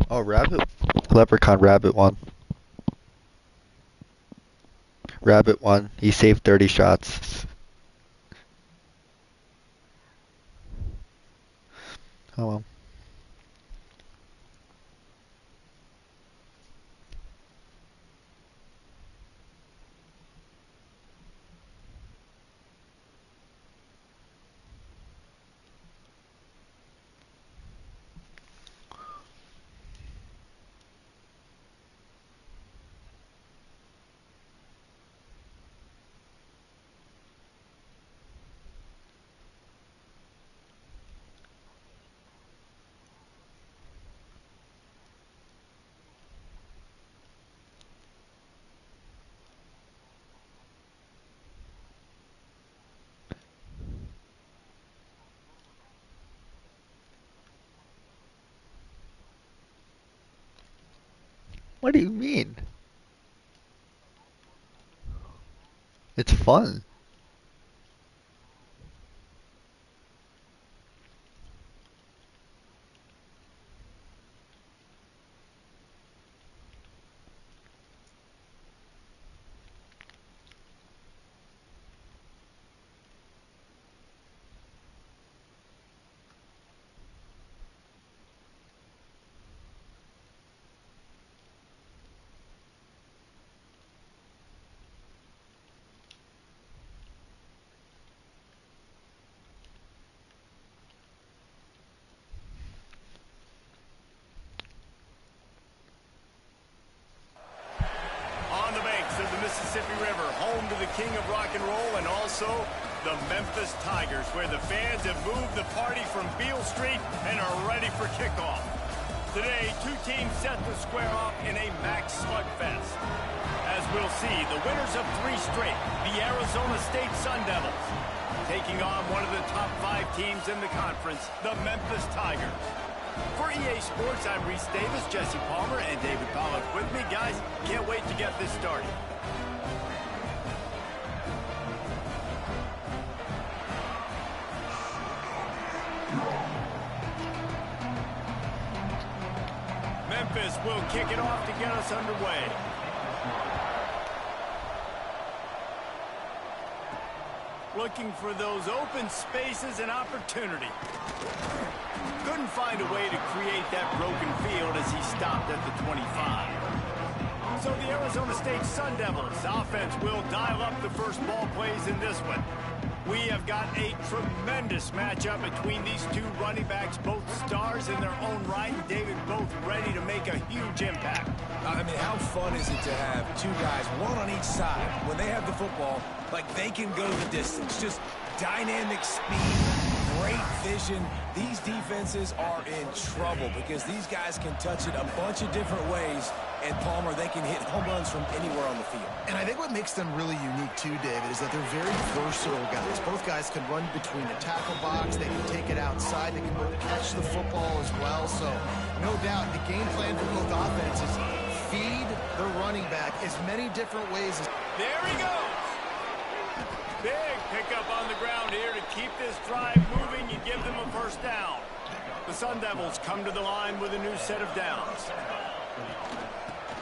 Oh, Rabbit. Leprechaun Rabbit won. Rabbit won. He saved 30 shots. Oh well. What do you mean? It's fun. On the banks of the Mississippi River, home to the king of rock and roll and also the Memphis Tigers, where the fans have moved the party from Beale Street and are ready for kickoff. Today, two teams set to square off in a max slugfest. As we'll see, the winners of 3 straight, the Arizona State Sun Devils, taking on one of the top 5 teams in the conference, the Memphis Tigers. For EA Sports, I'm Reese Davis, Jesse Palmer, and David Pollock with me. Guys, can't wait to get this started. Memphis will kick it off to get us underway. Looking for those open spaces and opportunity. Couldn't find a way to create that broken field as he stopped at the 25. So the Arizona State Sun Devils offense will dial up the first ball plays in this one. We have got a tremendous matchup between these two running backs, both stars in their own right, and David, both ready to make a huge impact. I mean, how fun is it to have two guys, one on each side, when they have the football, like they can go the distance. Just dynamic speed, great vision. These defenses are in trouble because these guys can touch it a bunch of different ways, and Palmer, they can hit home runs from anywhere on the field. And I think what makes them really unique too, David, is that they're very versatile guys. Both guys can run between the tackle box, they can take it outside, they can both catch the football as well. So no doubt the game plan for both offenses, feed the running back as many different ways as... There he goes. Big pickup on the ground here to keep this drive moving and give them a first down. The Sun Devils come to the line with a new set of downs.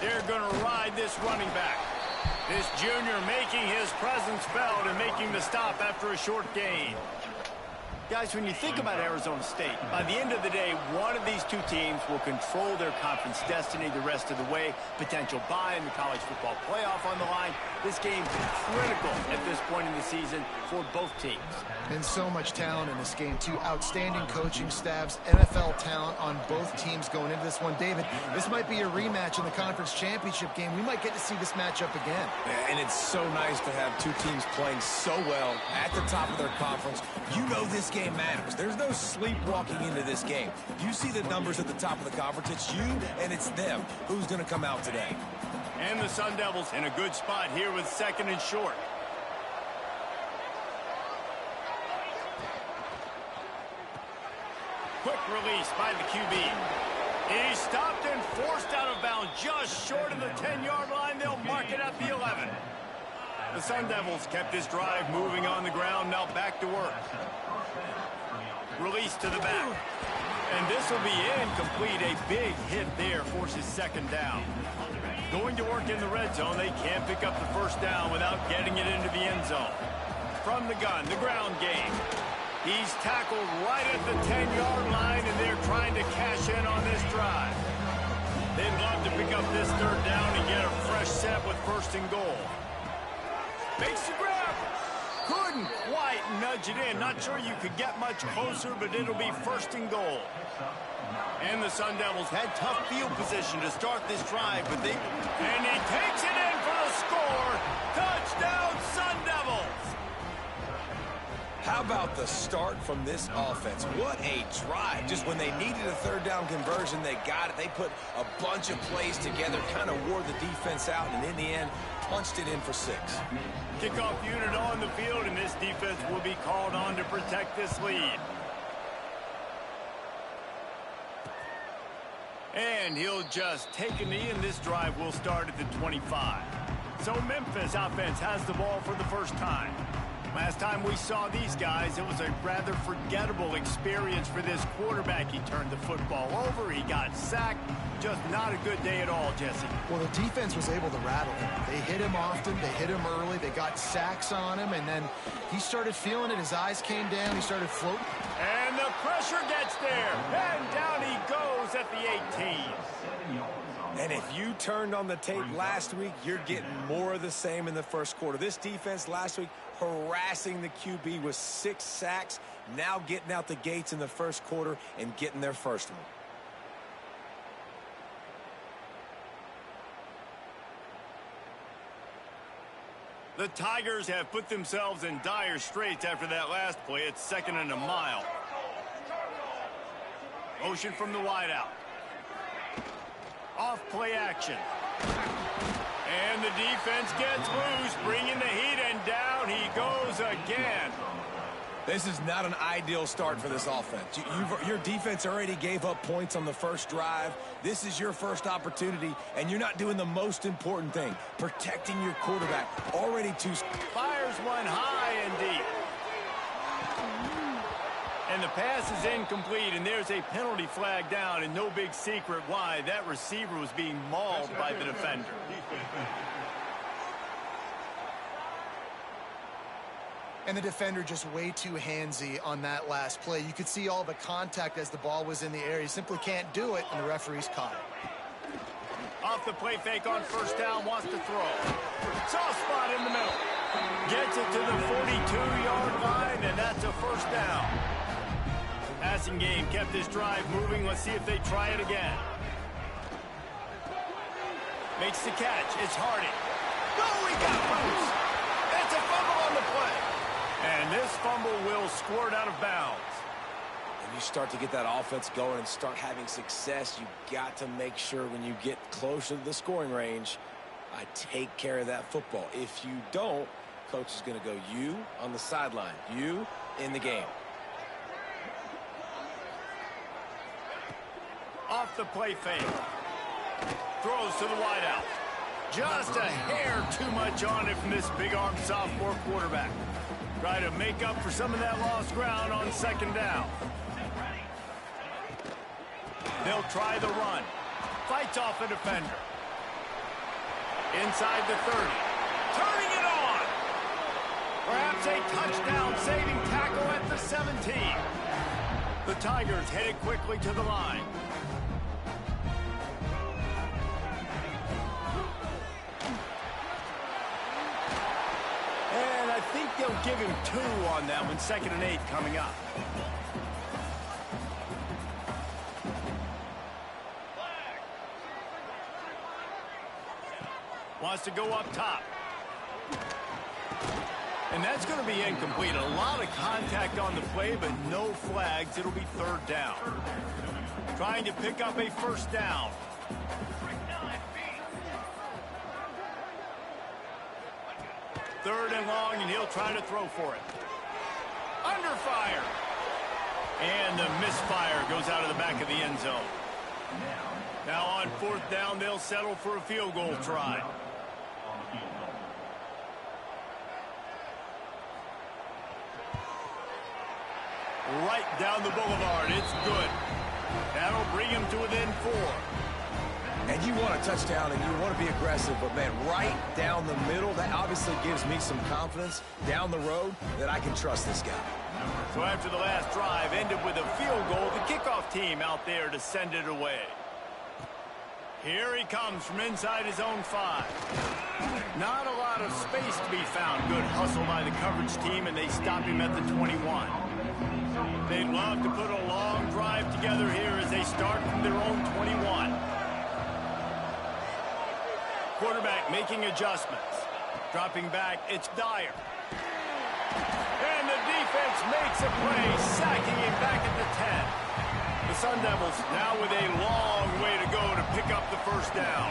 They're going to ride this running back. This junior making his presence felt and making the stop after a short gain. Guys, when you think about Arizona State, by the end of the day, one of these two teams will control their conference destiny the rest of the way. Potential bye in the college football playoff on the line. This game is critical at this point in the season for both teams. And so much talent in this game, too. Outstanding coaching staffs, NFL talent on both teams going into this one. David, this might be a rematch in the conference championship game. We might get to see this matchup again. Yeah, and it's so nice to have two teams playing so well at the top of their conference. You know this game matters. There's no sleepwalking into this game. You see the numbers at the top of the conference. It's you and it's them. Who's going to come out today? And the Sun Devils in a good spot here with 2nd and short. Quick release by the QB. He's stopped and forced out of bounds just short of the 10-yard line. They'll mark it at the 11. The Sun Devils kept this drive moving on the ground. Now back to work. Release to the back. And this will be incomplete. A big hit there forces second down. Going to work in the red zone, they can't pick up the first down without getting it into the end zone. From the gun, the ground game. He's tackled right at the 10-yard line, and they're trying to cash in on this drive. They'd love to pick up this third down and get a fresh set with first and goal. Makes the grab. Couldn't quite nudge it in. Not sure you could get much closer, but it'll be first and goal. And the Sun Devils had tough field position to start this drive, but and he takes it in for the score. Touchdown, Sun Devils. How about the start from this offense? What a drive. Just when they needed a third down conversion, they got it. They put a bunch of plays together, kind of wore the defense out, and in the end, punched it in for 6. Kickoff unit on the field, and this defense will be called on to protect this lead. And he'll just take a knee, and this drive will start at the 25. So Memphis offense has the ball for the first time. Last time we saw these guys, it was a rather forgettable experience for this quarterback. He turned the football over, he got sacked. Just not a good day at all, Jesse. Well, the defense was able to rattle him. They hit him often, they hit him early, they got sacks on him, and then he started feeling it. His eyes came down, he started floating. And the pressure gets there, and down he goes at the 18. And if you turned on the tape last week, you're getting more of the same in the first quarter. This defense last week harassing the QB with 6 sacks, now getting out the gates in the first quarter and getting their first one. The Tigers have put themselves in dire straits after that last play. It's 2nd and a mile. Motion from the wideout. Off play action. And the defense gets loose, bringing the heat, and down he goes again. This is not an ideal start for this offense. Your defense already gave up points on the first drive. This is your first opportunity, and you're not doing the most important thing, protecting your quarterback. Already too... Fires one high and deep. And the pass is incomplete, and there's a penalty flag down, and no big secret why. That receiver was being mauled by the defender. And the defender just way too handsy on that last play. You could see all the contact as the ball was in the air. He simply can't do it, and the referee's caught it. Off the play fake on first down, wants to throw. Soft spot in the middle. Gets it to the 42-yard line, and that's a first down. Passing game kept this drive moving. Let's see if they try it again. Makes the catch. It's Hardy. Oh, he got loose. It's a fumble on the play. And this fumble will squirt out of bounds. When you start to get that offense going and start having success, you got to make sure when you get closer to the scoring range, I take care of that football. If you don't, coach is going to go you on the sideline, you in the game. Off the play fake. Throws to the wideout. Just a hair too much on it from this big-arm sophomore quarterback. Try to make up for some of that lost ground on second down. They'll try the run. Fights off a defender. Inside the 30. Turning it on. Perhaps a touchdown-saving tackle at the 17. The Tigers headed quickly to the line. And I think they'll give him 2 on that one. 2nd and 8 coming up. Wants to go up top. And that's going to be incomplete. A lot of contact on the play, but no flags. It'll be 3rd down. Trying to pick up a first down. Third and long, and he'll try to throw for it. Under fire. And the misfire goes out of the back of the end zone. Now on 4th down, they'll settle for a field goal try. Right down the boulevard. It's good. That'll bring him to within 4. And you want a touchdown and you want to be aggressive, but man, right down the middle, that obviously gives me some confidence down the road that I can trust this guy. So after the last drive ended with a field goal, the kickoff team out there to send it away. Here he comes from inside his own 5. Not a lot of space to be found. Good hustle by the coverage team, and they stop him at the 21. They'd love to put a long drive together here as they start from their own 21. Quarterback making adjustments. Dropping back, it's Dyer. And the defense makes a play, sacking him back at the 10. The Sun Devils now with a long way to go to pick up the first down.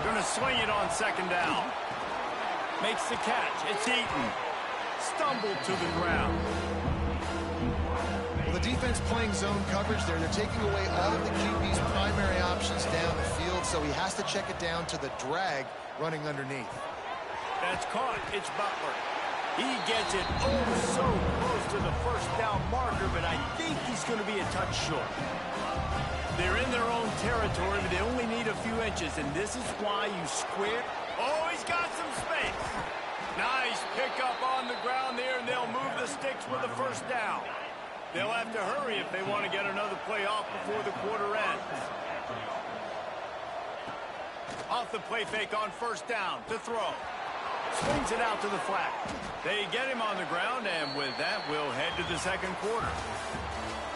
Going to swing it on second down. Makes the catch. It's Eaton. Stumbled to the ground. Well, the defense playing zone coverage there. They're taking away all of the QB's primary options down the field, so he has to check it down to the drag running underneath. That's caught. It's Butler. He gets it so close to the first down marker, but I think he's going to be a touch short. They're in their own territory, but they only need a few inches, and this is why you square. Oh, he's got some space. Nice pickup on the ground there, and they'll move the sticks with the first down. They'll have to hurry if they want to get another play off before the quarter ends. Off the play fake on first down to throw. Swings it out to the flat. They get him on the ground, and with that, we'll head to the second quarter.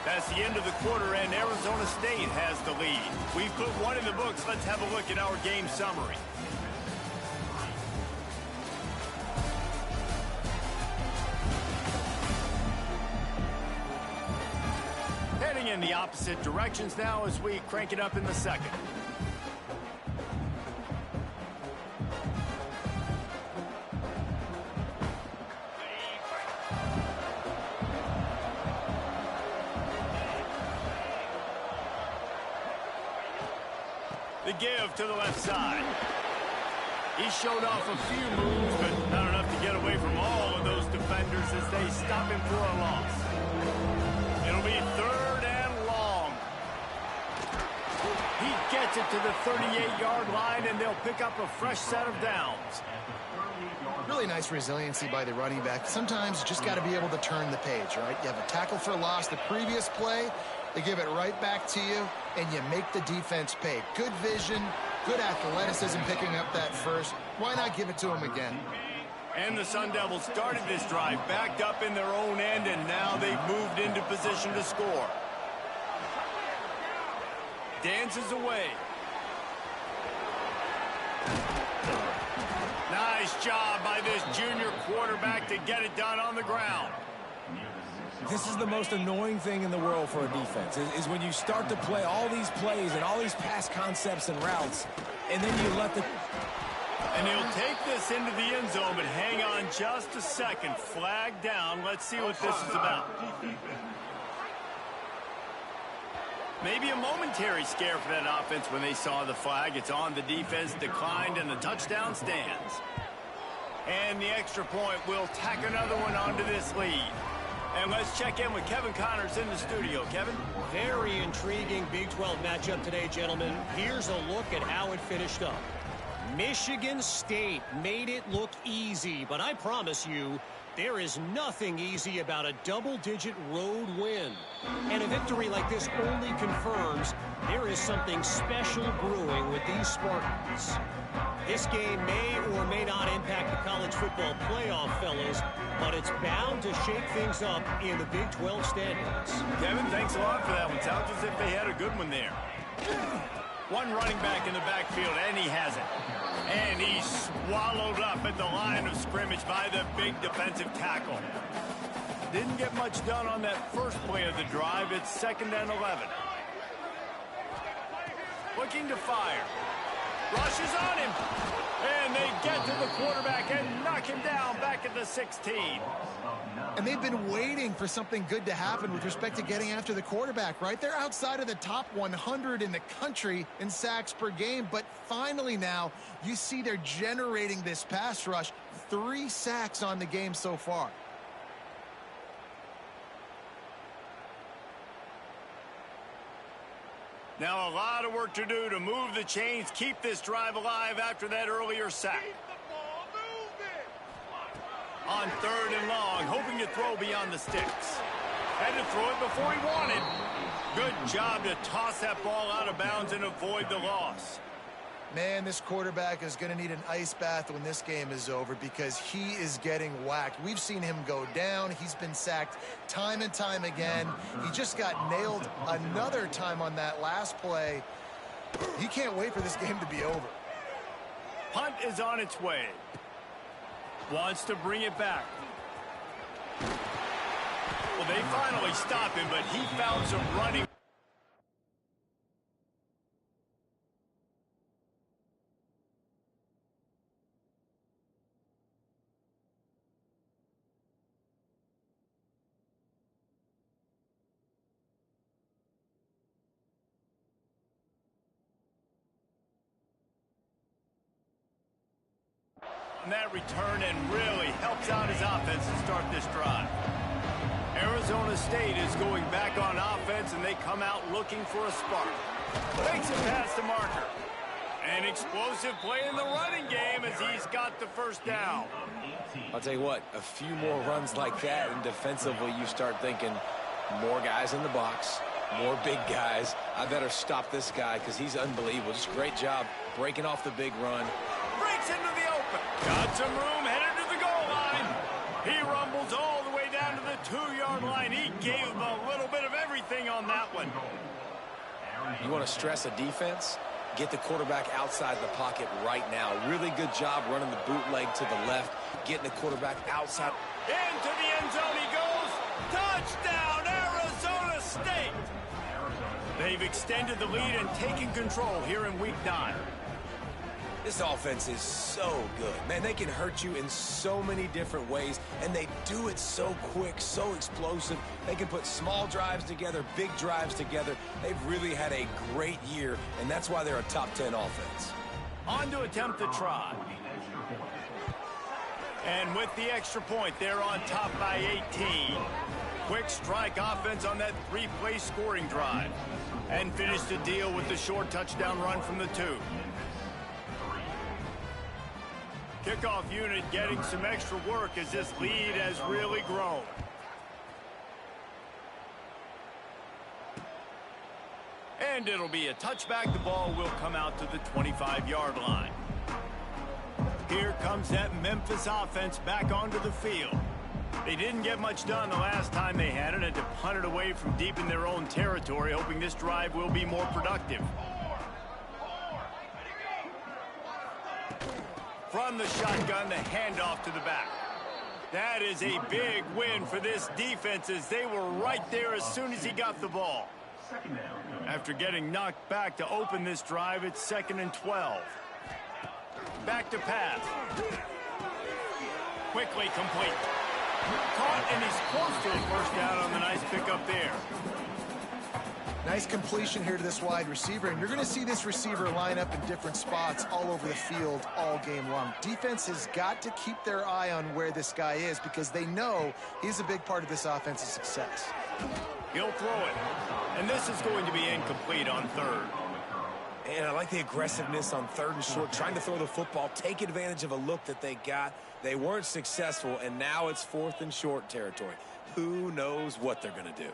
That's the end of the quarter, and Arizona State has the lead. We've put one in the books. Let's have a look at our game summary. Heading in the opposite directions now as we crank it up in the second. The give to the left side. He showed off a few moves, but not enough to get away from all of those defenders as they stop him for a loss. It'll be 3rd and long. He gets it to the 38-yard line, and they'll pick up a fresh set of downs. Really nice resiliency by the running back. Sometimes you just got to be able to turn the page, right? You have a tackle for loss the previous play. They give it right back to you, and you make the defense pay. Good vision, good athleticism picking up that first. Why not give it to him again? And the Sun Devils started this drive backed up in their own end, and now they've moved into position to score. Dances away. Nice job by this junior quarterback to get it done on the ground. This is the most annoying thing in the world for a defense, is when you start to play all these plays and all these pass concepts and routes, and then you let the... And he'll take this into the end zone, but hang on just a second. Flag down. Let's see what this is about. Maybe a momentary scare for that offense when they saw the flag. It's on, the defense declined, and the touchdown stands. And the extra point will tack another one onto this lead. And let's check in with Kevin Connors in the studio. Kevin? Very intriguing Big 12 matchup today, gentlemen. Here's a look at how it finished up. Michigan State made it look easy, but I promise you, there is nothing easy about a double-digit road win. And a victory like this only confirms there is something special brewing with these Spartans. This game may or may not impact the college football playoff, fellows, but it's bound to shake things up in the Big 12 standings. Kevin, thanks a lot for that one. Sounds as if they had a good one there. One running back in the backfield, and he has it. And he's swallowed up at the line of scrimmage by the big defensive tackle. Didn't get much done on that first play of the drive. It's 2nd and 11. Looking to fire. Rushes on him. And they get to the quarterback and knock him down back at the 16. And they've been waiting for something good to happen with respect to getting after the quarterback, right? They're outside of the top 100 in the country in sacks per game, but finally now you see they're generating this pass rush. 3 sacks on the game so far. Now a lot of work to do to move the chains, keep this drive alive after that earlier sack. On 3rd and long, hoping to throw beyond the sticks. Had to throw it before he wanted. Good job to toss that ball out of bounds and avoid the loss. Man, this quarterback is going to need an ice bath when this game is over because he is getting whacked. We've seen him go down. He's been sacked time and time again. He just got nailed another time on that last play. He can't wait for this game to be over. Punt is on its way. Wants to bring it back. Well, they finally stop him, but he found some running. On that return and really helps out his offense to start this drive. Arizona State is going back on offense, and they come out looking for a spark. Fakes it past the marker. An explosive play in the running game as he's got the first down. I'll tell you what, a few more runs like that, and defensively you start thinking more guys in the box, more big guys. I better stop this guy because he's unbelievable. Just great job breaking off the big run. Breaks into the open. Got some room, headed to the goal line. He rumbles all the way down to the 2-yard line. He gave him a little bit of everything on that one. You want to stress a defense? Get the quarterback outside the pocket right now. Really good job running the bootleg to the left, getting the quarterback outside. Into the end zone he goes. Touchdown, Arizona State. They've extended the lead and taken control here in Week 9. This offense is so good. Man, they can hurt you in so many different ways, and they do it so quick, so explosive. They can put small drives together, big drives together. They've really had a great year, and that's why they're a top 10 offense. On to attempt the try. And with the extra point, they're on top by 18. Quick strike offense on that 3-play scoring drive. And finish the deal with the short touchdown run from the 2. Kickoff unit getting some extra work as this lead has really grown. And it'll be a touchback. The ball will come out to the 25-yard line. Here comes that Memphis offense back onto the field. They didn't get much done the last time they had it, and to punt it away from deep in their own territory, hoping this drive will be more productive. From the shotgun, the handoff to the back. That is a big win for this defense as they were right there as soon as he got the ball. After getting knocked back to open this drive, it's 2nd and 12. Back to pass. Quickly complete. Caught, and he's close to a first down on the nice pickup there. Nice completion here to this wide receiver, and you're going to see this receiver line up in different spots all over the field all game long. Defense has got to keep their eye on where this guy is because they know he's a big part of this offense's success. He'll throw it, and this is going to be incomplete on 3rd. And I like the aggressiveness on 3rd and short, trying to throw the football, take advantage of a look that they got. They weren't successful, and now it's 4th and short territory. Who knows what they're going to do?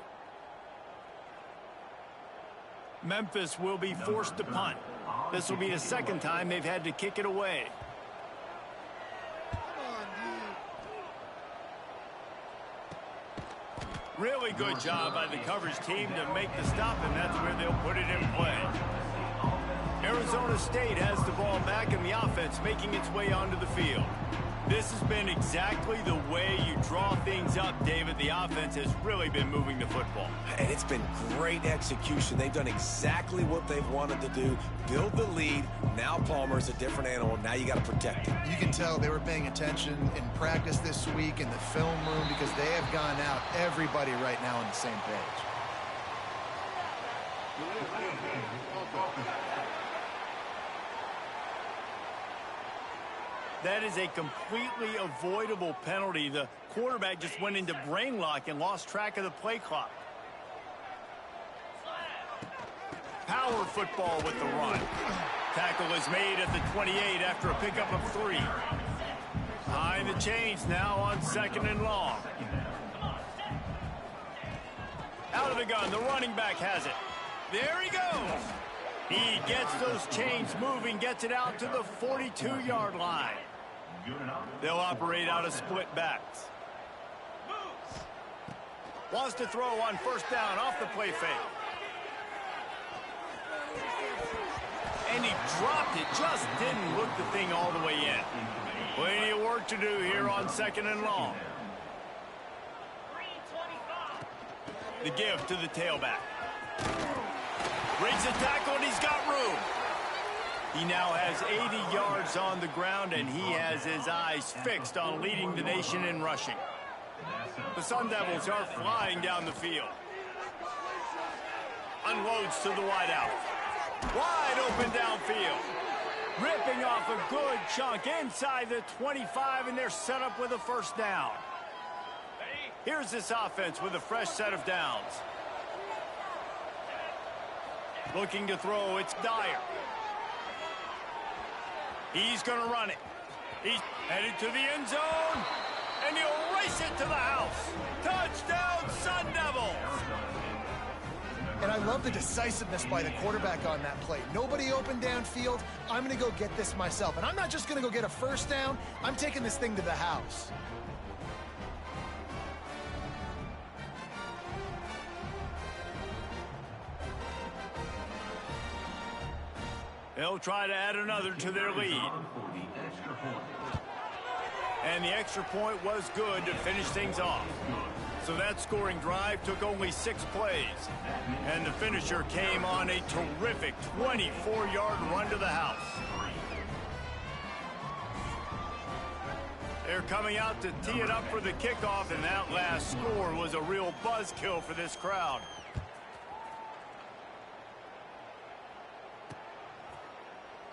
Memphis will be forced to punt. This will be the 2nd time they've had to kick it away. Really good job by the coverage team to make the stop, and that's where they'll put it in play. Arizona State has the ball back, and the offense making its way onto the field. This has been exactly the way you draw things up, David. The offense has really been moving the football. And it's been great execution. They've done exactly what they've wanted to do. Build the lead. Now Palmer's a different animal. Now you got to protect him. You can tell they were paying attention in practice this week in the film room because they have gone out, everybody right now on the same page. That is a completely avoidable penalty. The quarterback just went into brain lock and lost track of the play clock. power football with the run. Tackle is made at the 28 after a pickup of 3. Behind the chains now on 2nd and long. Out of the gun, the running back has it. There he goes. He gets those chains moving, gets it out to the 42-yard line. They'll operate out of split backs. Wants to throw on 1st down off the play fake. And he dropped it, just didn't look the thing all the way in. Plenty of work to do here on 2nd and long. The give to the tailback. Breaks the tackle, and he's got room. He now has 80 yards on the ground, and he has his eyes fixed on leading the nation in rushing. The Sun Devils are flying down the field. Unloads to the wideout. Wide open downfield. Ripping off a good chunk inside the 25, and they're set up with a 1st down. Here's this offense with a fresh set of downs. Looking to throw, it's Dyer. He's going to run it. He's headed to the end zone, and he'll race it to the house. Touchdown, Sun Devils! And I love the decisiveness by the quarterback on that play. Nobody open downfield. I'm going to go get this myself. And I'm not just going to go get a 1st down. I'm taking this thing to the house. They'll try to add another to their lead. And the extra point was good to finish things off. So that scoring drive took only 6 plays. And the finisher came on a terrific 24-yard run to the house. They're coming out to tee it up for the kickoff, and that last score was a real buzzkill for this crowd.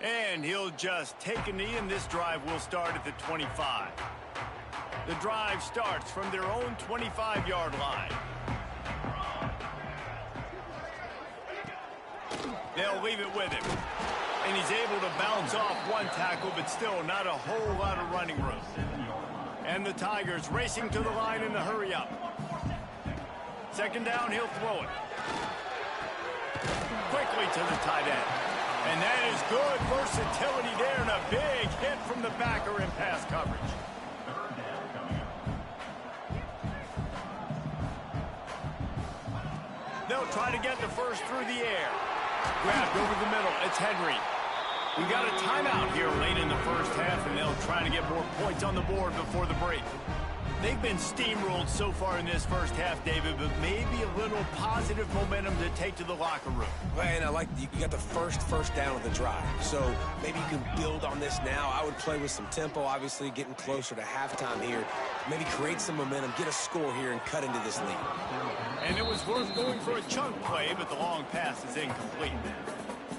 And he'll just take a knee, and this drive will start at the 25. The drive starts from their own 25-yard line. They'll leave it with him. And he's able to bounce off one tackle, but still not a whole lot of running room. And the Tigers racing to the line in the hurry-up. 2nd down, he'll throw it. Quickly to the tight end. And that is good versatility there, and a big hit from the backer in pass coverage. They'll try to get the 1st through the air. Grabbed over the middle. It's Henry. We got a timeout here late in the 1st half, and they'll try to get more points on the board before the break. They've been steamrolled so far in this 1st half, David, but maybe a little positive momentum to take to the locker room. Well, and I like you got the first down of the drive, so maybe you can build on this now. I would play with some tempo, obviously getting closer to halftime here. Maybe create some momentum, get a score here, and cut into this lead. And it was worth going for a chunk play, but the long pass is incomplete.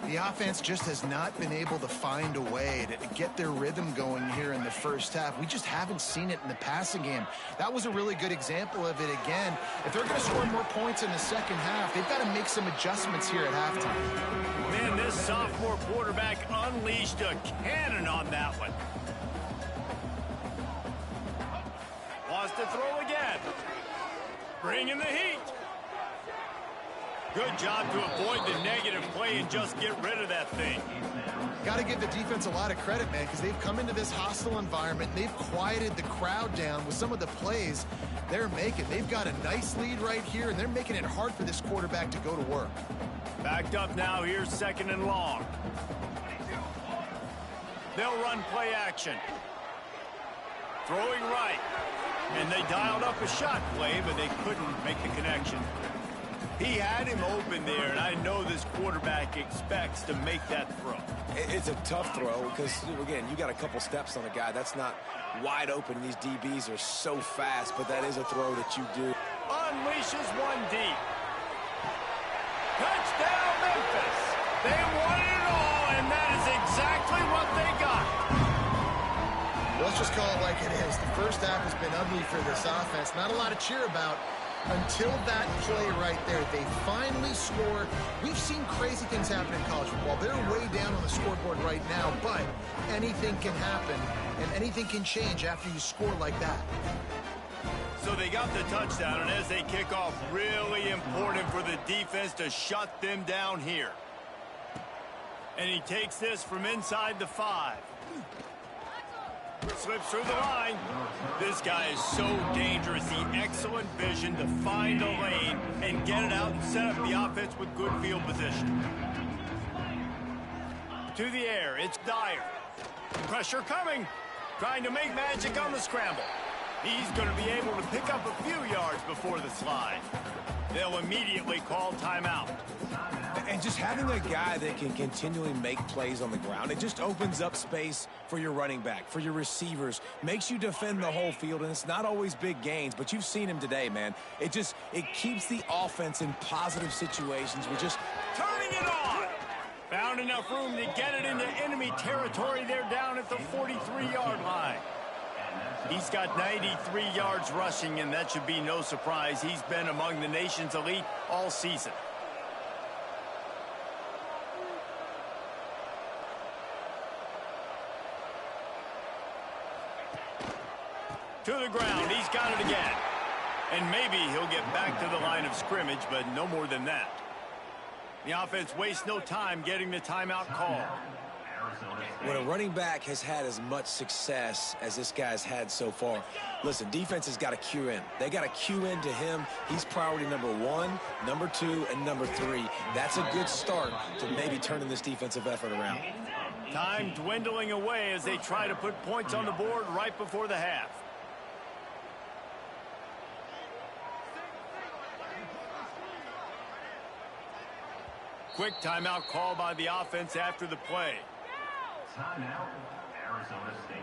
The offense just has not been able to find a way to get their rhythm going here in the 1st half. We just haven't seen it in the passing game. That was a really good example of it again. If they're going to score more points in the 2nd half, they've got to make some adjustments here at halftime. Man, this sophomore quarterback unleashed a cannon on that one. Wants to throw again. Bringing the heat. Good job to avoid the negative play and just get rid of that thing. Got to give the defense a lot of credit, man, because they've come into this hostile environment. They've quieted the crowd down with some of the plays they're making. They've got a nice lead right here, and they're making it hard for this quarterback to go to work. Backed up now. Here's 2nd and long. They'll run play action. Throwing right. And they dialed up a shot play, but they couldn't make the connection. He had him open there, and I know this quarterback expects to make that throw. It's a tough throw because, again, you got a couple steps on a guy. That's not wide open. These DBs are so fast, but that is a throw that you do. Unleashes one deep. Touchdown, Memphis. They won it all, and that is exactly what they got. Let's just call it like it is. The 1st half has been ugly for this offense. Not a lot to cheer about. until that play right there. They finally score. We've seen crazy things happen in college football. They're way down on the scoreboard right now, but anything can happen, and anything can change after you score like that. So they got the touchdown, and as they kick off, really important for the defense to shut them down here. And he takes this from inside the 5. Slips through the line. This guy is so dangerous. The excellent vision to find a lane and get it out and set up the offense with good field position. To the air, it's Dyer. Pressure coming. Trying to make magic on the scramble. He's going to be able to pick up a few yards before the slide. They'll immediately call timeout. And just having a guy that can continually make plays on the ground, it just opens up space for your running back, for your receivers, makes you defend the whole field, and it's not always big gains, but you've seen him today, man. It keeps the offense in positive situations. We're just turning it on. Found enough room to get it into enemy territory. They're down at the 43-yard line. He's got 93 yards rushing, and that should be no surprise. He's been among the nation's elite all season. To the ground. He's got it again. And maybe he'll get back to the line of scrimmage, but no more than that. The offense wastes no time getting the timeout call. When a running back has had as much success as this guy's had so far, listen, defense has got to cue in. They got to cue in to him. He's priority number 1, number 2, and number 3. That's a good start to maybe turning this defensive effort around. Time dwindling away as they try to put points on the board right before the half. Quick timeout call by the offense after the play. Timeout, Arizona State.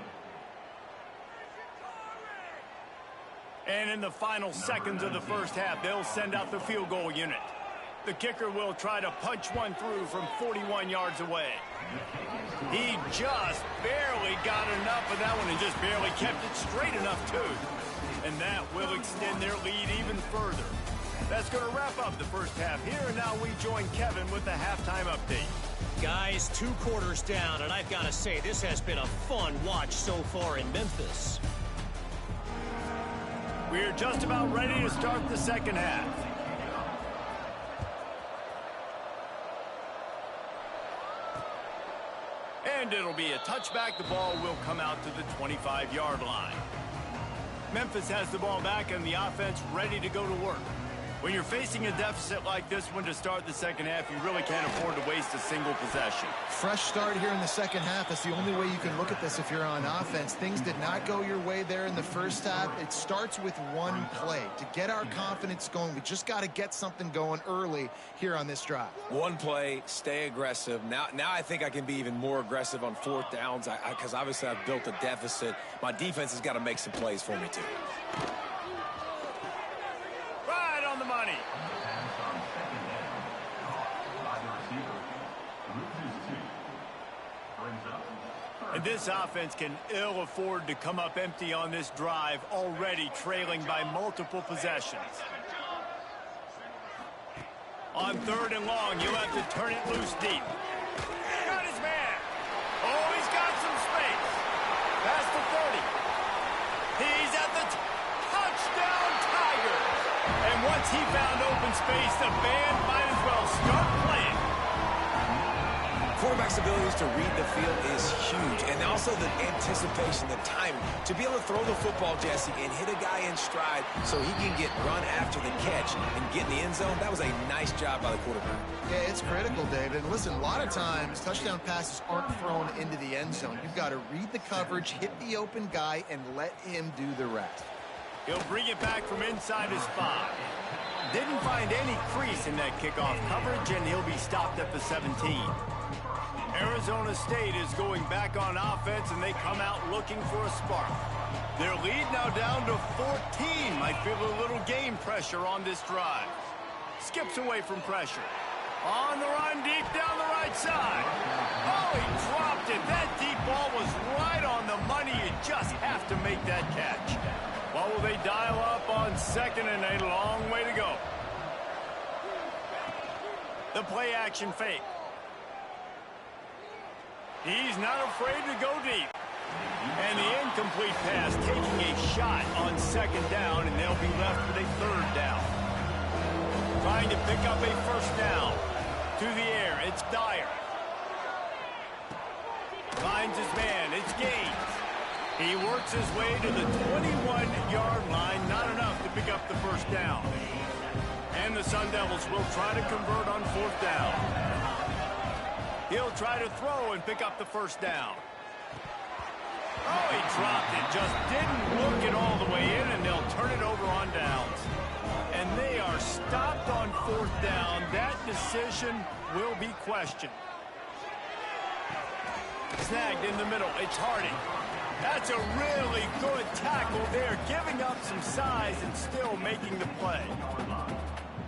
And in the final seconds of the first half, they'll send out the field goal unit. The kicker will try to punch one through from 41 yards away. He just barely got enough of that one and just barely kept it straight enough, too. And that will extend their lead even further. That's going to wrap up the first half here, and now we join Kevin with the halftime update. Guys, 2 quarters down, and I've got to say, this has been a fun watch so far in Memphis. We're just about ready to start the second half. And it'll be a touchback. The ball will come out to the 25-yard line. Memphis has the ball back and the offense ready to go to work. When you're facing a deficit like this one to start the second half, you really can't afford to waste a single possession. Fresh start here in the second half. That's the only way you can look at this if you're on offense. Things did not go your way there in the first half. It starts with one play. To get our confidence going, we just got to get something going early here on this drive. One play, stay aggressive. Now I think I can be even more aggressive on 4th downs because obviously I've built a deficit. My defense has got to make some plays for me, too. Right on the money. And this offense can ill afford to come up empty on this drive, already trailing by multiple possessions. On 3rd and long, you'll have to turn it loose deep. Got his man. Oh, he's got some space. Past the 30. He's at the touchdown, Tiger. And once he found open space, the band might as well start playing. Quarterback's abilities to read the field is huge, and also the anticipation, the timing. To be able to throw the football, Jesse, and hit a guy in stride so he can get run after the catch and get in the end zone, that was a nice job by the quarterback. Yeah, it's critical, David. Listen, a lot of times touchdown passes aren't thrown into the end zone. You've got to read the coverage, hit the open guy, and let him do the rest. He'll bring it back from inside his 5. Didn't find any crease in that kickoff coverage, and he'll be stopped at the 17. Arizona State is going back on offense, and they come out looking for a spark. Their lead now down to 14. Might feel a little game pressure on this drive. Skips away from pressure. On the run, deep down the right side. Oh, he dropped it. That deep ball was right on the money. You just have to make that catch. What will they dial up on second and a long way to go? The play action fake. He's not afraid to go deep. And the incomplete pass taking a shot on second down, and they'll be left with a third down. Trying to pick up a first down. To the air, it's Dyer. Finds his man, it's Gaines. He works his way to the 21-yard line, not enough to pick up the first down. And the Sun Devils will try to convert on fourth down. He'll try to throw and pick up the first down. Oh, he dropped it. Just didn't look it all the way in, and they'll turn it over on downs. And they are stopped on fourth down. That decision will be questioned. Snagged in the middle. It's Harding. That's a really good tackle there, giving up some size and still making the play.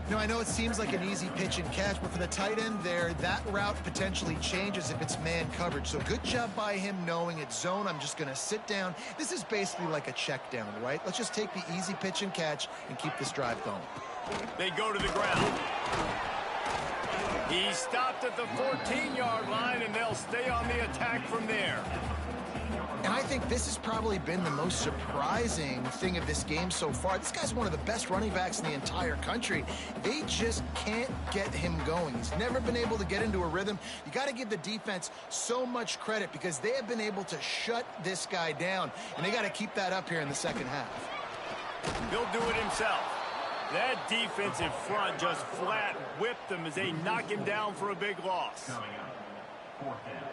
You know, I know it seems like an easy pitch and catch, but for the tight end there, that route potentially changes if it's man coverage. So good job by him knowing it's zone. I'm just going to sit down. This is basically like a check down, right? Let's just take the easy pitch and catch and keep this drive going. They go to the ground. He stopped at the 14-yard line, and they'll stay on the attack from there. And I think this has probably been the most surprising thing of this game so far. This guy's one of the best running backs in the entire country. They just can't get him going. He's never been able to get into a rhythm. You got to give the defense so much credit because they have been able to shut this guy down, and they got to keep that up here in the second half. He'll do it himself. That defensive front just flat whipped him as they knock him down for a big loss.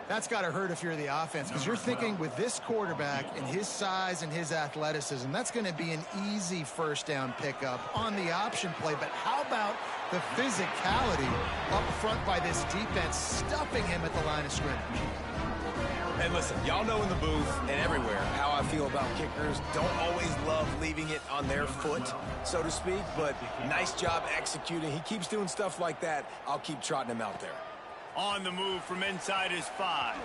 That's got to hurt if you're the offense, because you're thinking with this quarterback and his size and his athleticism, that's going to be an easy first down pickup on the option play. But how about the physicality up front by this defense, stuffing him at the line of scrimmage? And listen, y'all know in the booth and everywhere how I feel about kickers. Don't always love leaving it on their foot, so to speak, but nice job executing. He keeps doing stuff like that. I'll keep trotting him out there. On the move from inside his 5.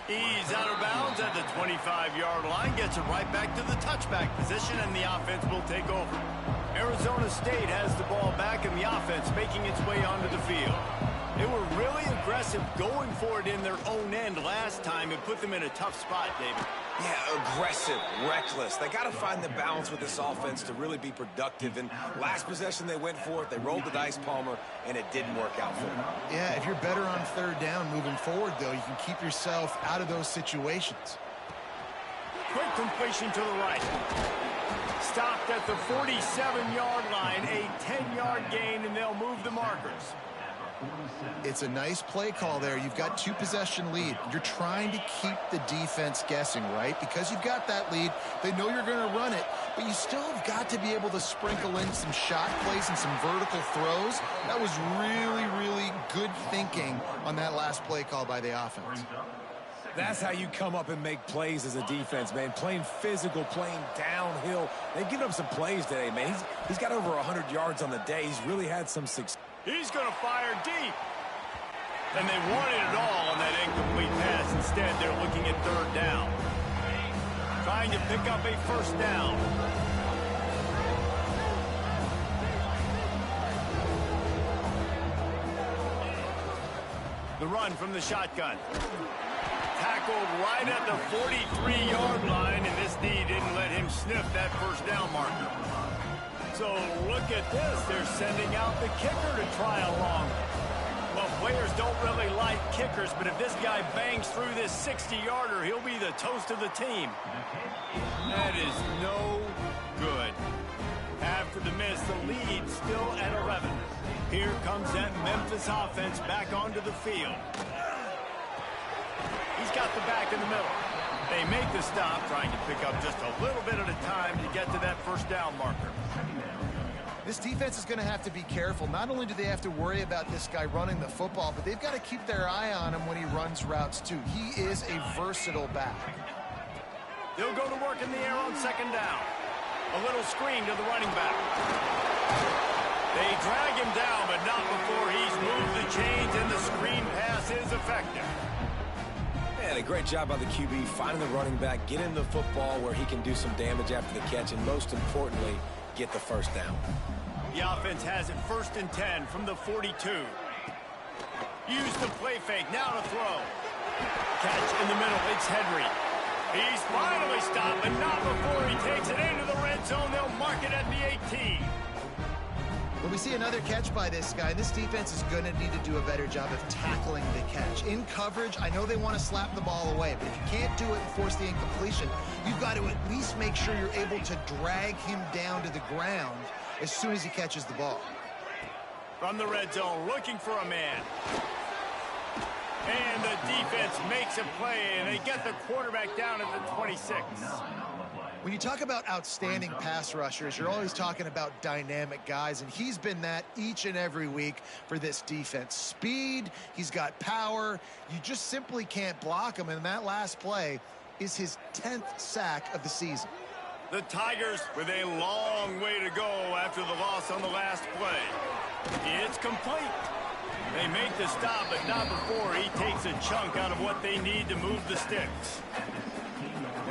He's out of bounds at the 25-yard line, gets it right back to the touchback position, and the offense will take over. Arizona State has the ball back, and the offense making its way onto the field. They were really aggressive going for it in their own end last time. It put them in a tough spot, David. Yeah, aggressive, reckless. They got to find the balance with this offense to really be productive. And last possession they went for it. They rolled the dice, Palmer, and it didn't work out for them. Yeah, if you're better on third down moving forward, though, you can keep yourself out of those situations. Quick completion to the right. Stopped at the 47-yard line, a 10-yard gain, and they'll move the markers. It's a nice play call there. You've got 2-possession lead. You're trying to keep the defense guessing, right? Because you've got that lead, they know you're going to run it, but you still have got to be able to sprinkle in some shot plays and some vertical throws. That was really, really good thinking on that last play call by the offense. That's how you come up and make plays as a defense, man. Playing physical, playing downhill. They've given up some plays today, man. He's got over 100 yards on the day. He's really had some success. He's going to fire deep. And they wanted it all on that incomplete pass. Instead, they're looking at third down. Trying to pick up a first down. The run from the shotgun. Tackled right at the 43-yard line, and this D didn't let him sniff that first down marker. So look at this. They're sending out the kicker to try along. Well, players don't really like kickers, but if this guy bangs through this 60-yarder, he'll be the toast of the team. That is no good. After the miss, the lead still at 11. Here comes that Memphis offense back onto the field. He's got the back in the middle. They make the stop, trying to pick up just a little bit at a time to get to that first down marker. This defense is going to have to be careful. Not only do they have to worry about this guy running the football, but they've got to keep their eye on him when he runs routes too. He is a versatile back. They'll go to work in the air on second down. A little screen to the running back. They drag him down, but not before he's moved the chains, and the screen pass is effective. Yeah, And a great job by the QB finding the running back, getting the football where he can do some damage after the catch, and most importantly, get the first down. The offense has it 1st and 10 from the 42. Use the play fake, now to throw. Catch in the middle, it's Henry. He's finally stopped, but not before he takes it into the red zone. They'll mark it at the 18. When we see another catch by this guy, this defense is going to need to do a better job of tackling the catch. In coverage, I know they want to slap the ball away, but if you can't do it and force the incompletion, you've got to at least make sure you're able to drag him down to the ground as soon as he catches the ball. From the red zone, looking for a man. And the defense makes a play, and they get the quarterback down at the 26. When you talk about outstanding pass rushers, you're always talking about dynamic guys, and he's been that each and every week for this defense. Speed, he's got power. You just simply can't block him, and that last play is his 10th sack of the season. The Tigers with a long way to go after the loss on the last play. It's complete. They make the stop, but not before he takes a chunk out of what they need to move the sticks.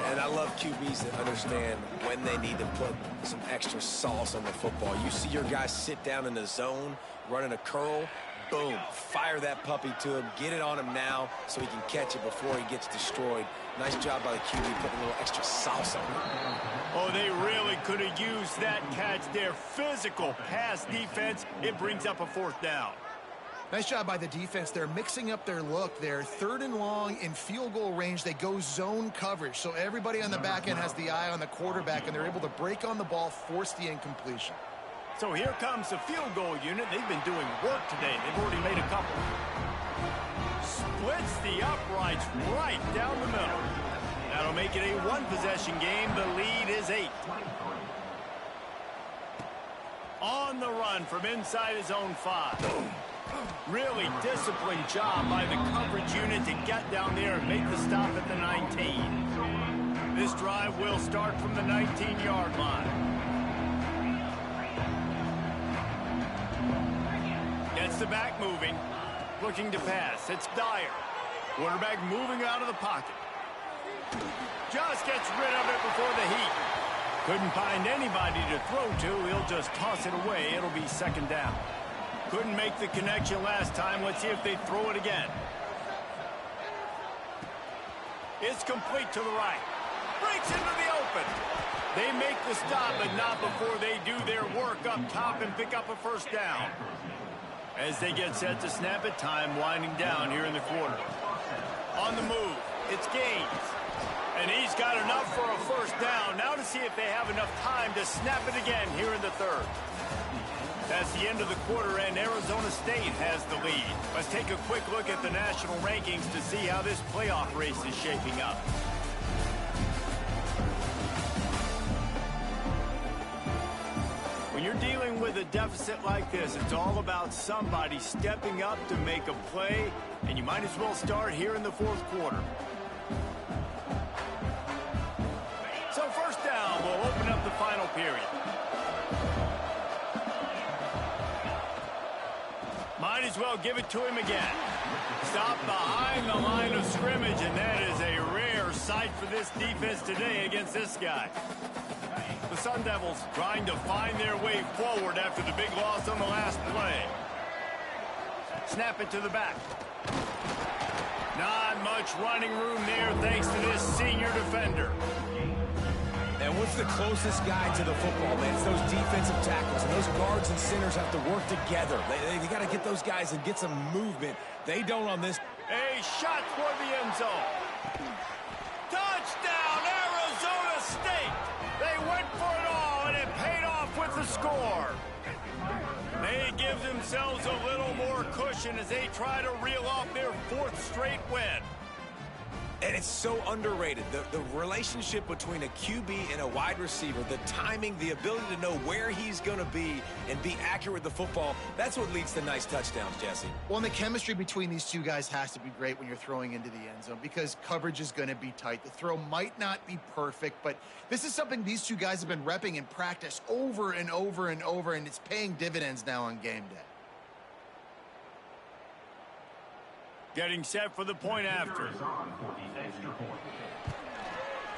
And I love QBs that understand when they need to put some extra sauce on the football. You see your guys sit down in the zone, running a curl, boom, fire that puppy to him, get it on him now so he can catch it before he gets destroyed. Nice job by the QB putting a little extra sauce on it. Oh, they really could have used that catch there. Physical pass defense. It brings up a 4th down. Nice job by the defense. They're mixing up their look there. 3rd and long in field goal range. They go zone coverage. So everybody on the back end has the eye on the quarterback, and they're able to break on the ball, force the incompletion. So here comes the field goal unit. They've been doing work today. They've already made a couple. Splits the uprights right down the middle. That'll make it a 1-possession game. The lead is 8. On the run from inside his own 5. Really disciplined job by the coverage unit to get down there and make the stop at the 19. This drive will start from the 19-yard line. Gets the back moving. Looking to pass. It's Dyer. Quarterback moving out of the pocket. Just gets rid of it before the heat. Couldn't find anybody to throw to. He'll just toss it away. It'll be 2nd down. Couldn't make the connection last time. Let's see if they throw it again. It's complete to the right. Breaks into the open. They make the stop, but not before they do their work up top and pick up a 1st down. As they get set to snap it, time winding down here in the quarter. On the move, it's Gaines. And he's got enough for a 1st down. Now to see if they have enough time to snap it again here in the 3rd. That's the end of the quarter, and Arizona State has the lead. Let's take a quick look at the national rankings to see how this playoff race is shaping up. When you're dealing with a deficit like this, it's all about somebody stepping up to make a play, and you might as well start here in the 4th quarter. So 1st down will open up the final period. Might as well give it to him again. Stop behind the line of scrimmage, and that is a rare sight for this defense today against this guy. The Sun Devils trying to find their way forward after the big loss on the last play. Snap it to the back. Not much running room there thanks to this senior defender. And what's the closest guy to the football, man? It's those defensive tackles. And those guards and centers have to work together. They got to get those guys and get some movement. They don't on this. A shot for the end zone. Touchdown, Arizona State. They went for it all, and it paid off with the score. They give themselves a little more cushion as they try to reel off their 4th straight win. And it's so underrated. The relationship between a QB and a wide receiver, the timing, the ability to know where he's going to be and be accurate with the football, that's what leads to nice touchdowns, Jesse. Well, and the chemistry between these two guys has to be great when you're throwing into the end zone because coverage is going to be tight. The throw might not be perfect, but this is something these two guys have been repping in practice over and over and over, and it's paying dividends now on game day. Getting set for the point after.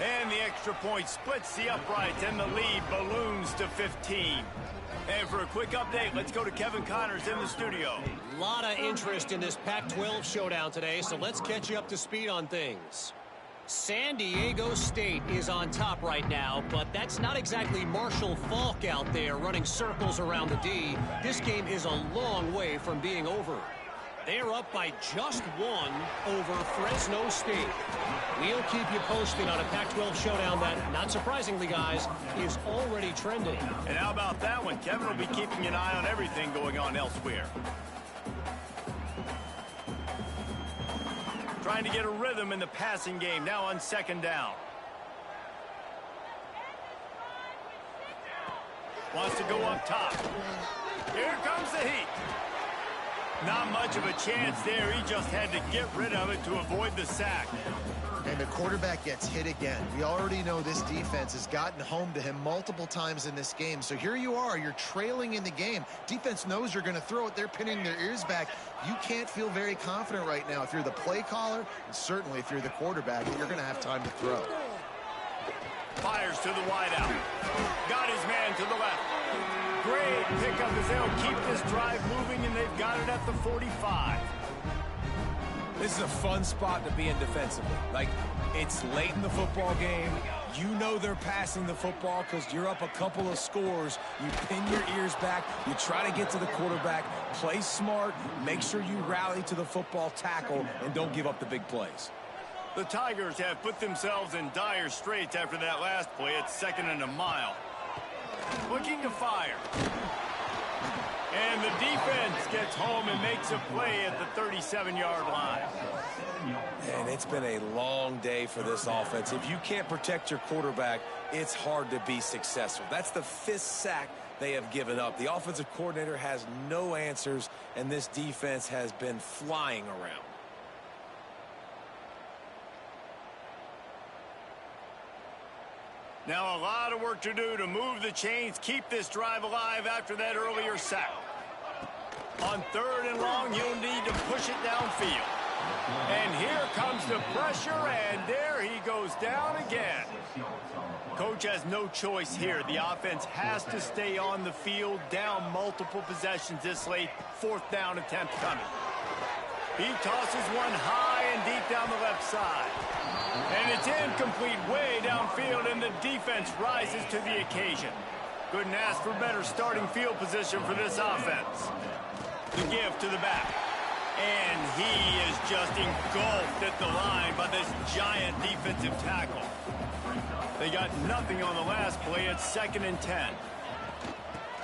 And the extra point splits the uprights, and the lead balloons to 15. And for a quick update, let's go to Kevin Connors in the studio. A lot of interest in this Pac-12 showdown today, so let's catch you up to speed on things. San Diego State is on top right now, but that's not exactly Marshall Faulk out there running circles around the D. This game is a long way from being over. They're up by just one over Fresno State. We'll keep you posted on a Pac-12 showdown that, not surprisingly, guys, is already trending. And how about that one? Kevin will be keeping an eye on everything going on elsewhere. Trying to get a rhythm in the passing game, now on second down. Wants to go up top. Here comes the heat. Not much of a chance there. He just had to get rid of it to avoid the sack. And the quarterback gets hit again. We already know this defense has gotten home to him multiple times in this game. So here you are, you're trailing in the game. Defense knows you're going to throw it. They're pinning their ears back. You can't feel very confident right now if you're the play caller, and certainly if you're the quarterback, that you're going to have time to throw. Fires to the wideout. Got his man to the left. Great pickup as they'll keep this drive moving, and they've got it at the 45. This is a fun spot to be in defensively. Like, it's late in the football game. You know they're passing the football because you're up a couple of scores. You pin your ears back. You try to get to the quarterback. Play smart. Make sure you rally to the football tackle and don't give up the big plays. The Tigers have put themselves in dire straits after that last play. It's 2nd and a mile. Looking to fire. And the defense gets home and makes a play at the 37-yard line. And it's been a long day for this offense. If you can't protect your quarterback, it's hard to be successful. That's the 5th sack they have given up. The offensive coordinator has no answers, and this defense has been flying around. Now a lot of work to do to move the chains, keep this drive alive after that earlier sack. On 3rd and long, you'll need to push it downfield. And here comes the pressure, and there he goes down again. Coach has no choice here. The offense has to stay on the field, down multiple possessions this late. 4th down attempt coming. He tosses one high and deep down the left side. And it's incomplete way downfield, and the defense rises to the occasion. Couldn't ask for better starting field position for this offense. The give to the back. And he is just engulfed at the line by this giant defensive tackle. They got nothing on the last play. It's 2nd and 10.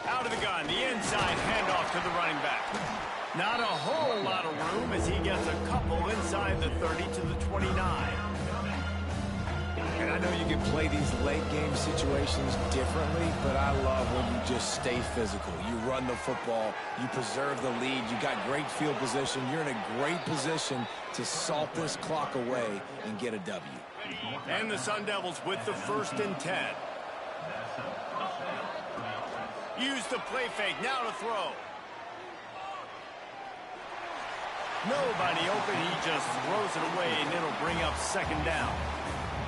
Out of the gun, the inside handoff to the running back. Not a whole lot of room as he gets a couple inside the 30 to the 29. And I know you can play these late game situations differently, but I love when you just stay physical. You run the football, you preserve the lead, you got great field position, you're in a great position to salt this clock away and get a W. And the Sun Devils with the 1st and 10. Use the play fake, now to throw. Nobody open, he just throws it away, and it'll bring up 2nd down.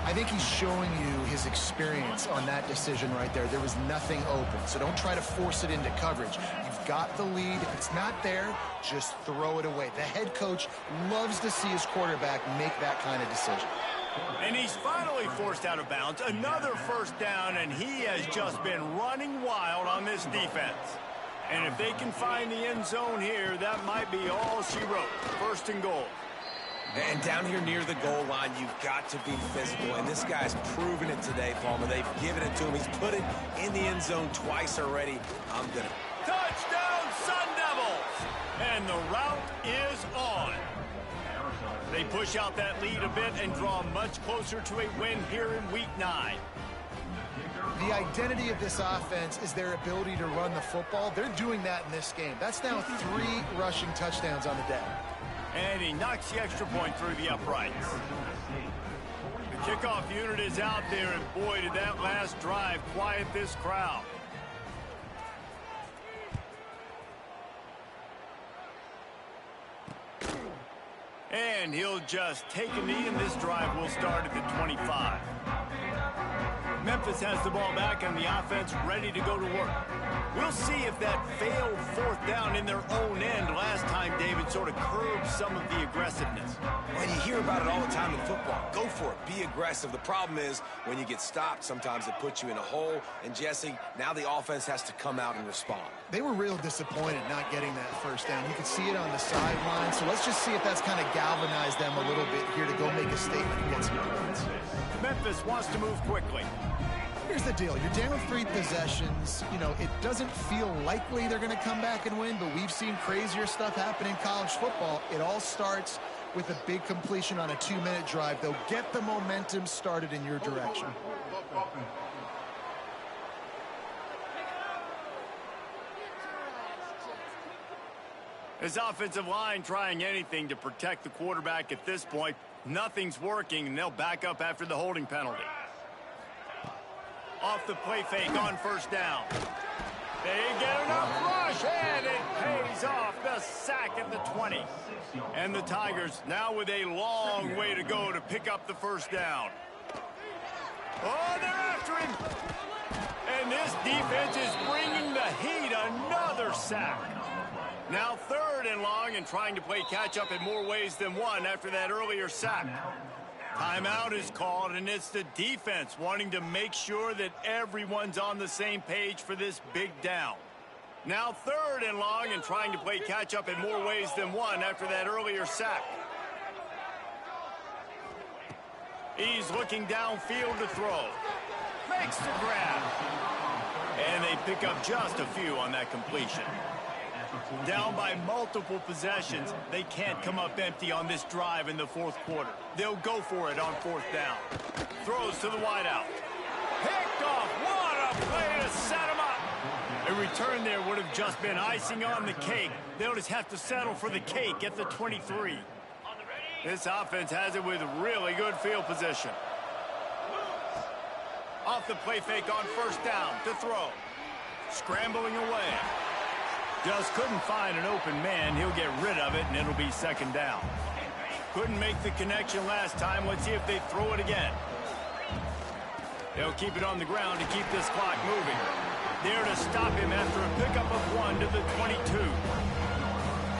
I think he's showing you his experience on that decision right there. There was nothing open, so don't try to force it into coverage. You've got the lead. If it's not there, just throw it away. The head coach loves to see his quarterback make that kind of decision. And he's finally forced out of bounds. Another 1st down, and he has just been running wild on this defense. And if they can find the end zone here, that might be all she wrote. 1st and goal. And down here near the goal line, you've got to be physical. And this guy's proven it today, Palmer. They've given it to him. He's put it in the end zone twice already. I'm going to... Touchdown, Sun Devils! And the route is on. They push out that lead a bit and draw much closer to a win here in Week 9. The identity of this offense is their ability to run the football. They're doing that in this game. That's now 3 rushing touchdowns on the day. And he knocks the extra point through the uprights. The kickoff unit is out there, and boy, did that last drive quiet this crowd. And he'll just take a knee, and this drive will start at the 25. Memphis has the ball back and the offense ready to go to work. We'll see if that failed fourth down in their own end last time, David, sort of curbed some of the aggressiveness. Well, you hear about it all the time in football. Go for it. Be aggressive. The problem is when you get stopped, sometimes it puts you in a hole. And, Jesse, now the offense has to come out and respond. They were real disappointed not getting that first down. You could see it on the sideline. So let's just see if that's kind of galvanized them a little bit here to go make a statement and get some points. Memphis wants to move quickly. Here's the deal. You're down with 3 possessions. You know, it doesn't feel likely they're going to come back and win, but we've seen crazier stuff happen in college football. It all starts with a big completion on a 2-minute drive. They'll get the momentum started in your direction. His offensive line trying anything to protect the quarterback at this point. Nothing's working, and they'll back up after the holding penalty. Off the play fake on first down. They get enough rush, and it pays off. The sack at the 20. And the Tigers now with a long way to go to pick up the first down. Oh, they're after him. And this defense is bringing the heat. Another sack. Now 3rd and long, and trying to play catch-up in more ways than one after that earlier sack. Timeout is called, and it's the defense wanting to make sure that everyone's on the same page for this big down. Now 3rd and long, and trying to play catch-up in more ways than one after that earlier sack. He's looking downfield to throw. Makes the grab. And they pick up just a few on that completion. Down by multiple possessions, they can't come up empty on this drive in the 4th quarter. They'll go for it on 4th down. Throws to the wideout. Picked off. What a play to set him up. A return there would have just been icing on the cake. They'll just have to settle for the cake at the 23. This offense has it with really good field position. Off the play fake on first down to throw. Scrambling away. Just couldn't find an open man. He'll get rid of it, and it'll be 2nd down. Couldn't make the connection last time. Let's see if they throw it again. They'll keep it on the ground to keep this clock moving. There to stop him after a pickup of 1 to the 22.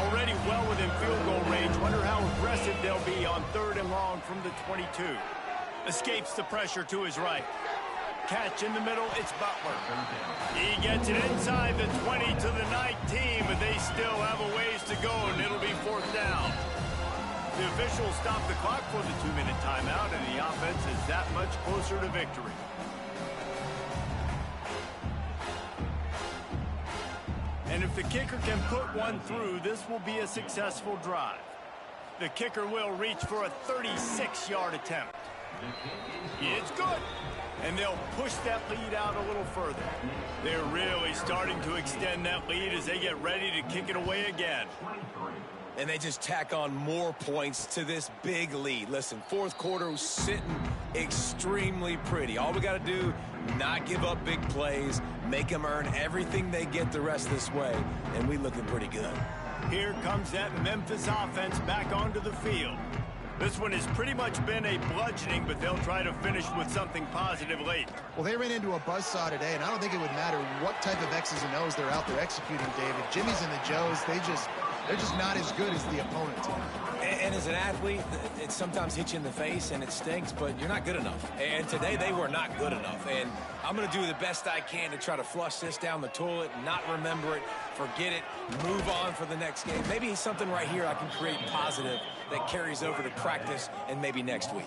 Already well within field goal range. Wonder how aggressive they'll be on 3rd and long from the 22. Escapes the pressure to his right. Catch in the middle, it's Butler. He gets it inside the 20 to the 19, but they still have a ways to go, and it'll be 4th down. The officials stop the clock for the 2-minute timeout, and the offense is that much closer to victory. And if the kicker can put one through, this will be a successful drive. The kicker will reach for a 36-yard attempt. It's good. And they'll push that lead out a little further. They're really starting to extend that lead as they get ready to kick it away again. And they just tack on more points to this big lead. Listen, 4th quarter was sitting extremely pretty. All we got to do, not give up big plays, make them earn everything they get the rest of this way, and we looking pretty good. Here comes that Memphis offense back onto the field. This one has pretty much been a bludgeoning, but they'll try to finish with something positive late. Well, they ran into a buzzsaw today, and I don't think it would matter what type of X's and O's they're out there executing, David. Jimmy's and the Joes, they're just not as good as the opponent team. And as an athlete, it sometimes hits you in the face and it stinks, but you're not good enough. And today they were not good enough. And I'm going to do the best I can to try to flush this down the toilet, not remember it, forget it, move on for the next game. Maybe something right here I can create positive that carries over to practice and maybe next week.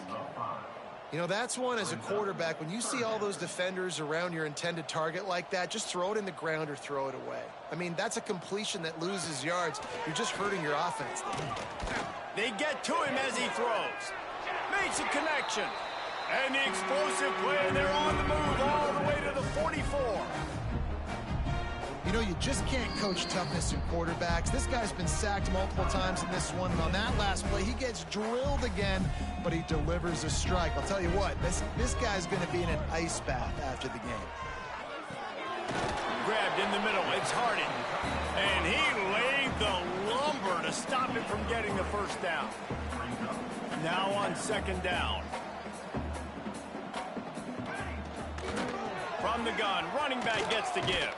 You know, that's one as a quarterback. When you see all those defenders around your intended target like that, just throw it in the ground or throw it away. I mean, that's a completion that loses yards. You're just hurting your offense. They get to him as he throws. Makes a connection. And the explosive play, they're on the move all the way to the 44. You know, you just can't coach toughness in quarterbacks. This guy's been sacked multiple times in this one. And on that last play, he gets drilled again, but he delivers a strike. I'll tell you what, this guy's going to be in an ice bath after the game. Grabbed in the middle, it's Harding. And he laid the lumber to stop him from getting the first down. Now on second down. From the gun, running back gets to give.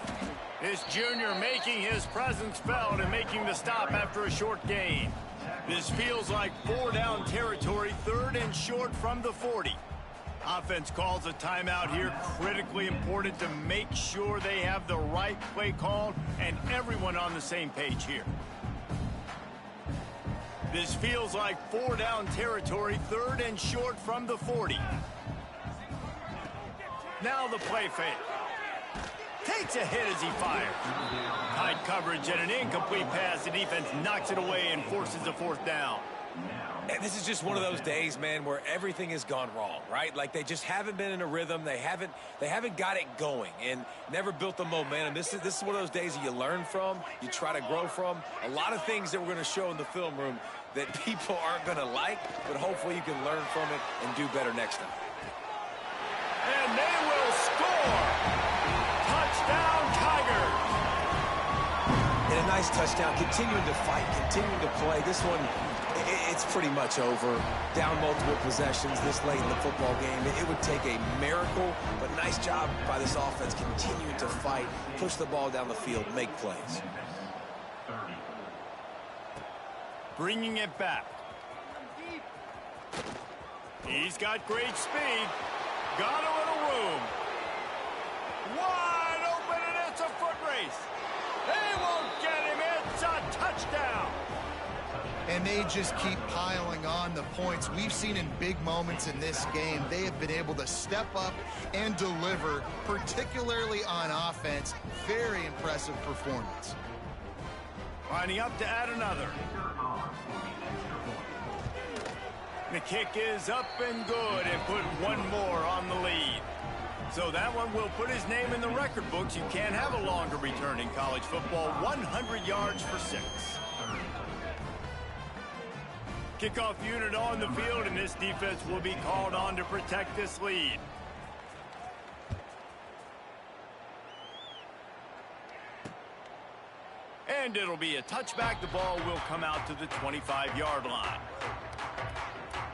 This junior making his presence felt and making the stop after a short gain. This feels like 4-down territory, 3rd and short from the 40. Offense calls a timeout here, critically important to make sure they have the right play called and everyone on the same page here. This feels like 4-down territory, 3rd and short from the 40. Now the play fake. Takes a hit as he fires. Tight coverage and an incomplete pass. The defense knocks it away and forces a 4th down. And this is just one of those days, man, where everything has gone wrong, right? Like they just haven't been in a rhythm. They haven't got it going and never built the momentum. This is one of those days that you learn from, you try to grow from. A lot of things that we're going to show in the film room that people aren't going to like, but hopefully you can learn from it and do better next time. And they will score! Touchdown, Tigers! And a nice touchdown, continuing to fight, continuing to play. This one, it's pretty much over. Down multiple possessions this late in the football game. It would take a miracle, but nice job by this offense continuing to fight, push the ball down the field, make plays. Bringing it back. He's got great speed. Got a little room. Wide open, and it's a foot race. They won't get him. It's a touchdown. And they just keep piling on the points. We've seen in big moments in this game, they have been able to step up and deliver, particularly on offense. Very impressive performance. Lining up to add another. The kick is up and good and put one more on the lead. So that one will put his name in the record books. You can't have a longer return in college football. 100 yards for 6. Kickoff unit on the field, and this defense will be called on to protect this lead. And it'll be a touchback. The ball will come out to the 25-yard line.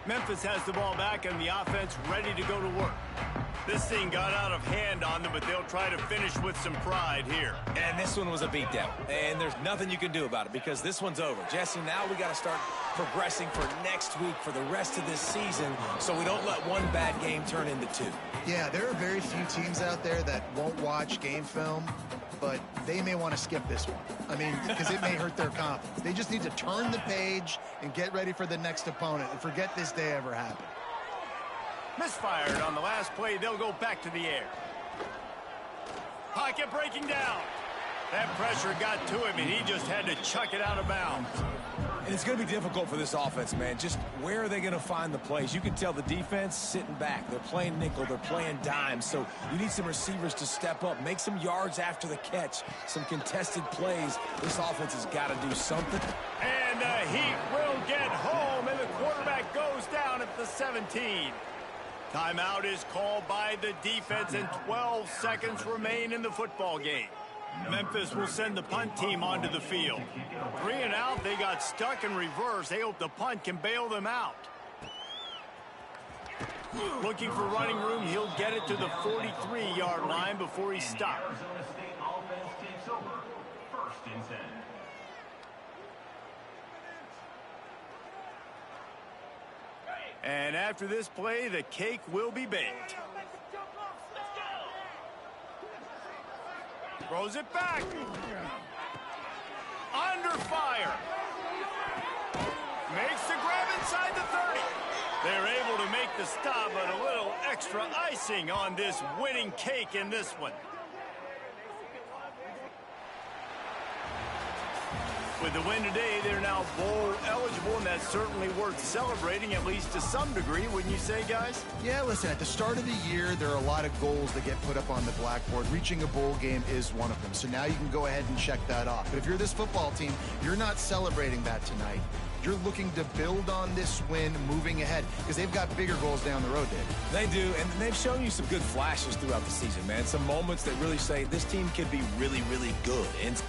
Memphis has the ball back and the offense ready to go to work. This thing got out of hand on them, but they'll try to finish with some pride here. And this one was a beatdown, and there's nothing you can do about it because this one's over. Jesse, now we got to start progressing for next week, for the rest of this season, so we don't let one bad game turn into 2. Yeah, there are very few teams out there that won't watch game film, but they may want to skip this one. I mean, because it may hurt their confidence. They just need to turn the page and get ready for the next opponent and forget this day ever happened. Misfired on the last play. They'll go back to the air. Pocket breaking down. That pressure got to him, and he just had to chuck it out of bounds. And it's going to be difficult for this offense, man. Just where are they going to find the plays? You can tell the defense sitting back. They're playing nickel. They're playing dime. So you need some receivers to step up, make some yards after the catch, some contested plays. This offense has got to do something. And the Heat will get home, and the quarterback goes down at the 17. Timeout is called by the defense, and 12 seconds remain in the football game. Memphis will send the punt team onto the field. 3 and out, they got stuck in reverse. They hope the punt can bail them out. Looking for running room, he'll get it to the 43-yard line before he stops. Arizona State offense takes over. 1st and 10. And after this play, the cake will be baked. Throws it back. Under fire. Makes the grab inside the 30. They're able to make the stop, but a little extra icing on this winning cake in this one. With the win today, they're now bowl eligible, and that's certainly worth celebrating, at least to some degree, wouldn't you say, guys? Yeah, listen, at the start of the year, there are a lot of goals that get put up on the blackboard. Reaching a bowl game is one of them. So now you can go ahead and check that off. But if you're this football team, you're not celebrating that tonight. You're looking to build on this win moving ahead because they've got bigger goals down the road, Dave. They do, and they've shown you some good flashes throughout the season, man. Some moments that really say this team could be really, really good. And